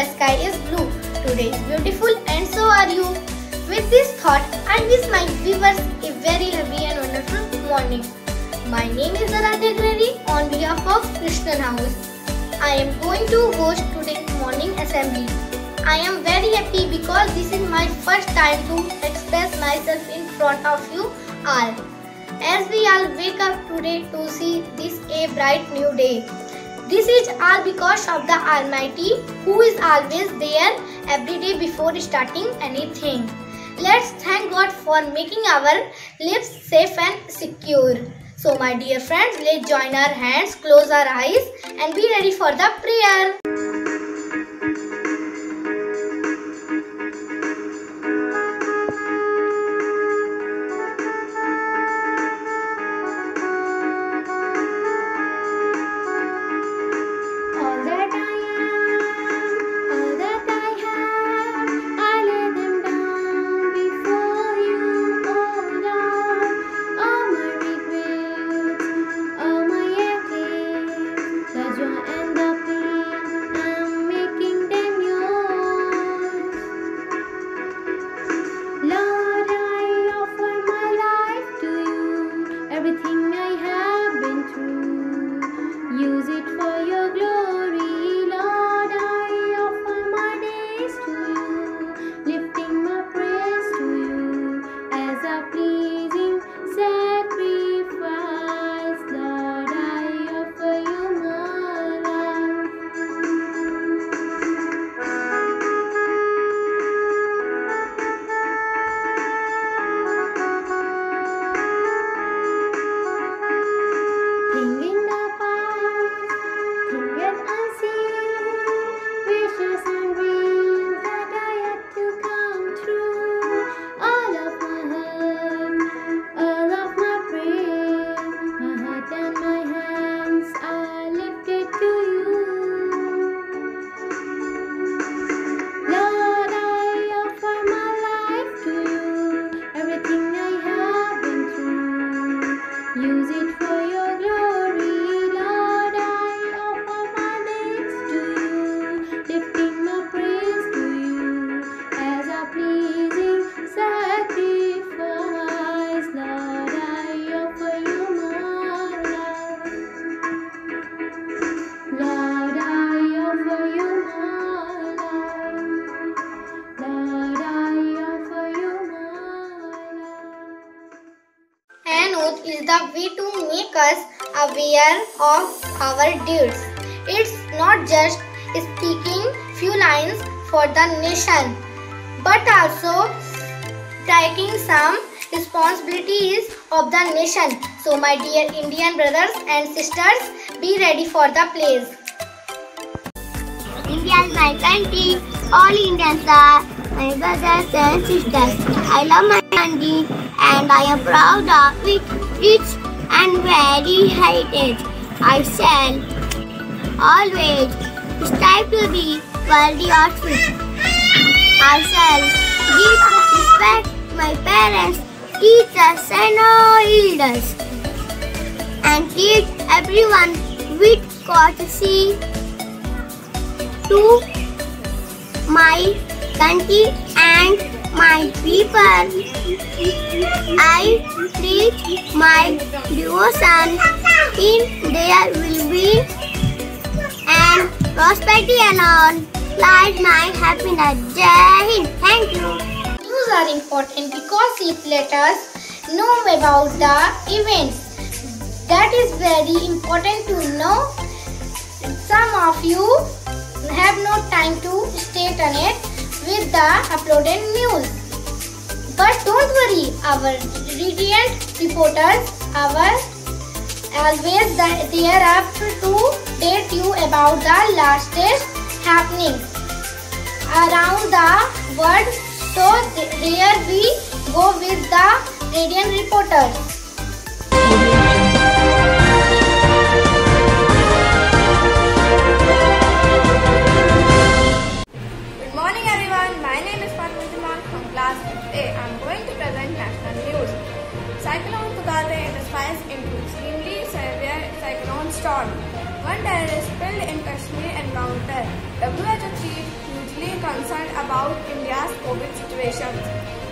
the sky is blue. Today is beautiful and so are you. With this thought, I wish my viewers a very happy and wonderful morning. My name is Aradhya Agrari on behalf of Krishnan House. I am going to host today's morning assembly. I am very happy because this is my first time to express myself in front of you all. As we all wake up today to see this a bright new day. This is all because of the Almighty who is always there every day before starting anything. Let's thank God for making our lives safe and secure. So my dear friends, let's join our hands, close our eyes and be ready for the prayer. An oath is the way to make us aware of our deeds. It's not just speaking few lines for the nation, but also taking some responsibilities of the nation. So my dear Indian brothers and sisters, be ready for the plays. India is my country. All Indians are my brothers and sisters. I love my country and I am proud of it. Rich and very heritage. I shall always strive to be worthy of it. I shall give respect to my parents, teachers and all elders, and treat everyone with courtesy to my country and my people. I preach my devotion in their well-being and prosperity alone lies my happiness. Jai Hind. Thank you. News are important because it let us know about the events. That is very important to know. Some of you have no time to stay on it with the uploaded news. But don't worry, our radiant reporters are always there up to date you about the latest happenings around the world. So here we go with the radiant reporters. Class 5A, I am going to present national news. Cyclone Tudale intensifies into extremely severe cyclone storm. One terrorist killed in Kashmir encounter. WHO chief concerned about India's COVID situation.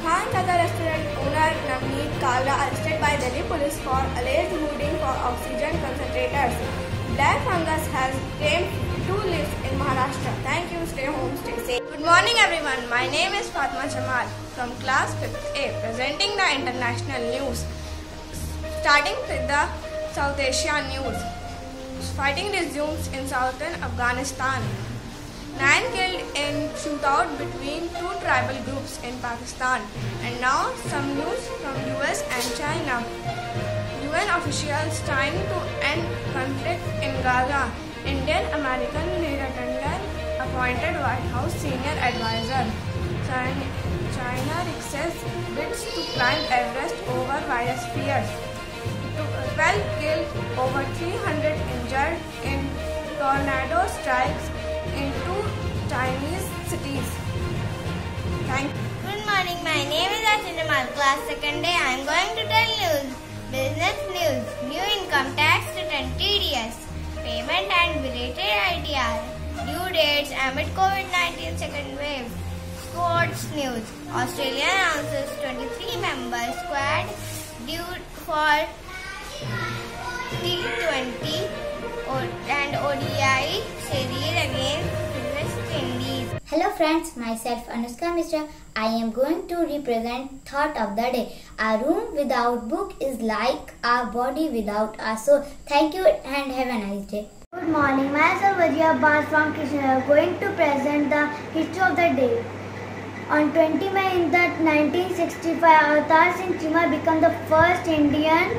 Khan Nagar restaurant owner Navneet Kalra arrested by Delhi police for alleged hoarding for oxygen concentrators. Black fungus has claimed 2 lives in Maharashtra. Thank you. Stay home, stay safe. Good morning everyone. My name is Fatma Jamal from class 5th A, presenting the international news. Starting with the South Asia news. Fighting resumes in southern Afghanistan. 9 killed in shootout between 2 tribal groups in Pakistan. And now some news from US and China. UN officials trying to end conflict in Gaza. Indian American Neera Tandon appointed White House senior advisor. China resists bids to climb Everest over virus fears. 12 killed, over 300 injured in tornado strikes in 2 Chinese cities. Thank you. Good morning, my name is Ashinamal, class 2nd day. I am going to tell news. Business news, new income tax return TDS, payment and belated ITR, due dates amid COVID-19 second wave. Sports news, Australia announces 23-member squad due for T20 and ODI series against West Indies. Hello friends, myself Anushka Mishra. I am going to represent thought of the day. A room without book is like a body without a soul. Thank you and have a nice day. Good morning, myself Vajia Bas from Krishna. I am going to present the history of the day. On 20 May in the 1965, Avatar Singh Chima became the first Indian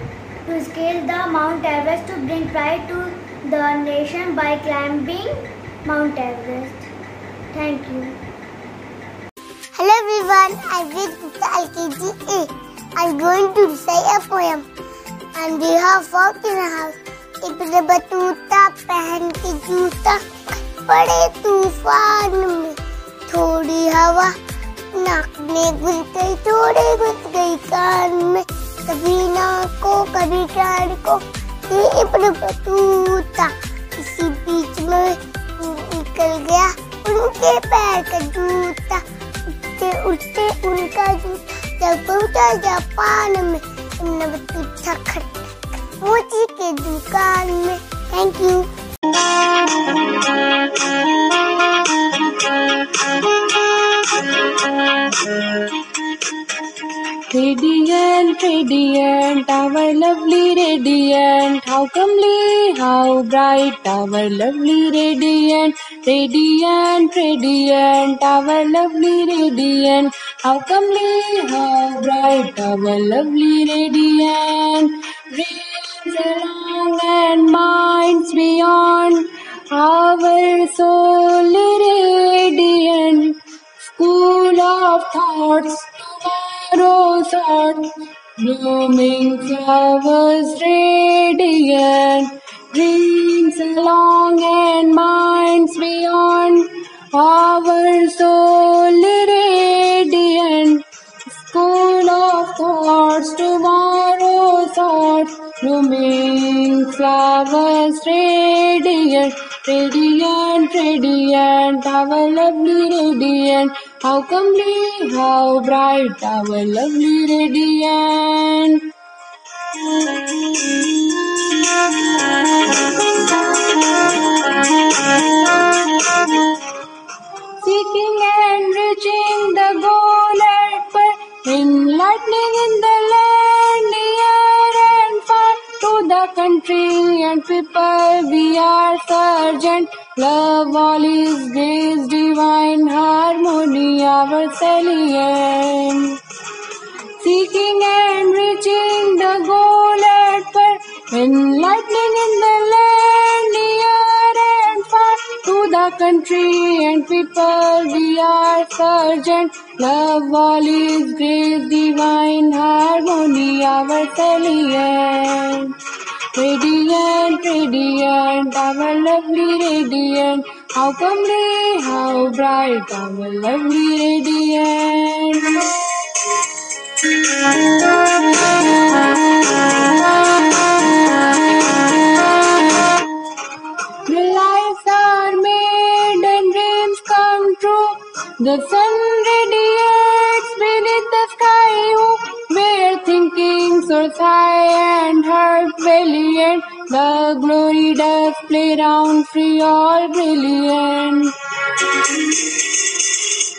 to scale the Mount Everest to bring pride to the nation by climbing Mount Everest. Thank you. Hello everyone, I'm with LKGA. I'm going to recite a poem on behalf of in house. एक Battuta पहन के जूता पड़े तूफान में, थोड़ी हवा नाक में घुस गई, थोड़ी घुस गई कान में, कभी नाक को कभी कान को, ये इब्न बतूता इसी बीच में निकल गया उनके पैर का जूता, उठते उठते उनका जूता जब पहुंचा जापान में, इब्न बतूता खट मोची के दुकान में. Thank you. Radiant, radiant, our lovely radiant, how comely, how bright, our lovely radiant, radiant, radiant, our lovely radiant, how comely, how bright, our lovely radiant, reigns along and minds beyond, our soul radiant, school of thoughts, tomorrow thought, blooming flowers radiant, dreams along and minds beyond, our soul radiant, school of thoughts, tomorrow thoughts, blooming flowers radiant, radiant, radiant, our lovely radiant, how comely, how bright, our lovely radiant. Seeking and reaching the goal at birth, enlightening in the land, near and far, to the country and people we are sergeant. Love all is grace, divine harmony, our salient. Seeking and reaching the goal at birth, enlightening in the land, near and far, to the country and people we are sergeant. Love all is grace, divine harmony, our salient. Radiant, radiant, our lovely radiant, how comely, how bright, our lovely radiant. Lives are made and dreams come true, The sun radiates beneath the sky, where thinking soars high and heart valiant. The glory does play round free, all brilliant.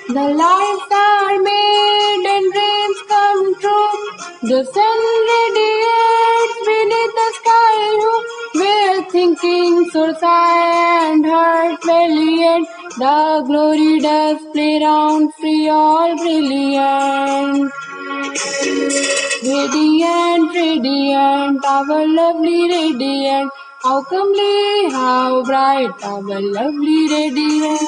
The lights are made and dreams come true. The sun radiates beneath the sky, where thinking soars high and heart valiant. The glory does play round free, all brilliant. Radiant, radiant, our lovely radiant. How comely, how bright, our lovely radiant.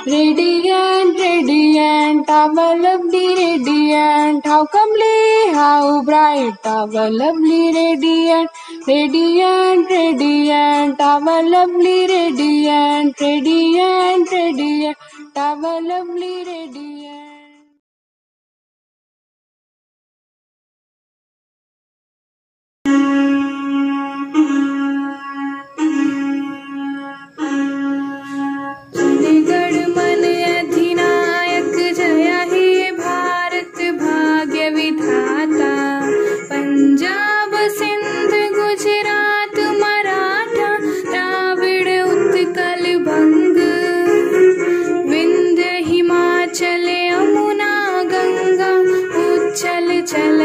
Radiant, radiant, our lovely radiant. How comely, how bright, our lovely radiant. Radiant, radiant, our lovely radiant. Radiant, radiant, our lovely radiant. चल